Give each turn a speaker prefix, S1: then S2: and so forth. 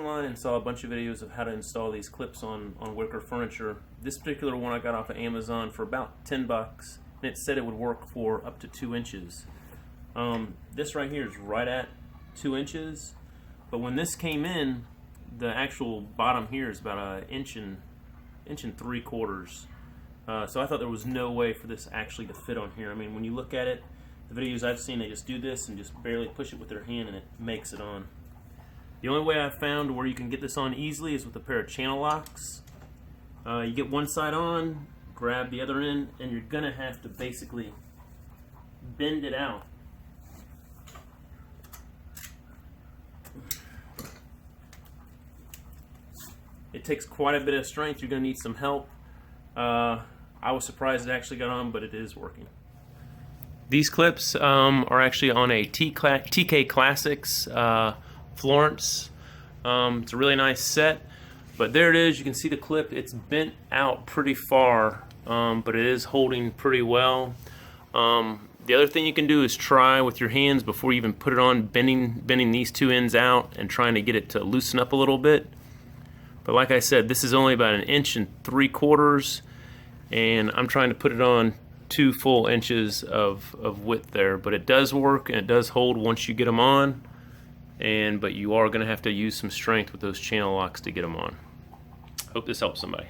S1: online and saw a bunch of videos of how to install these clips on wicker furniture. This particular one I got off of Amazon for about 10 bucks, and it said it would work for up to 2 inches. This right here is right at 2 inches, but when this came in, the actual bottom here is about an inch and 3/4. So I thought there was no way for this actually to fit on here. I mean, when you look at it, the videos I've seen, they just do this and just barely push it with their hand and it makes it on. The only way I've found where you can get this on easily is with a pair of channel locks. You get one side on, grab the other end, and you're going to have to basically bend it out. It takes quite a bit of strength. You're going to need some help. I was surprised it actually got on, but it is working. These clips are actually on a TK Classics Florence. It's a really nice set, but there it is. You can see the clip. It's bent out pretty far, but it is holding pretty well. The other thing you can do is try with your hands before you even put it on, bending these two ends out and trying to get it to loosen up a little bit. But like I said, this is only about 1 3/4 inches, and I'm trying to put it on 2 full inches of width there. But it does work and it does hold once you get them on. But you are going to have to use some strength with those channel locks to get them on. Hope this helps somebody.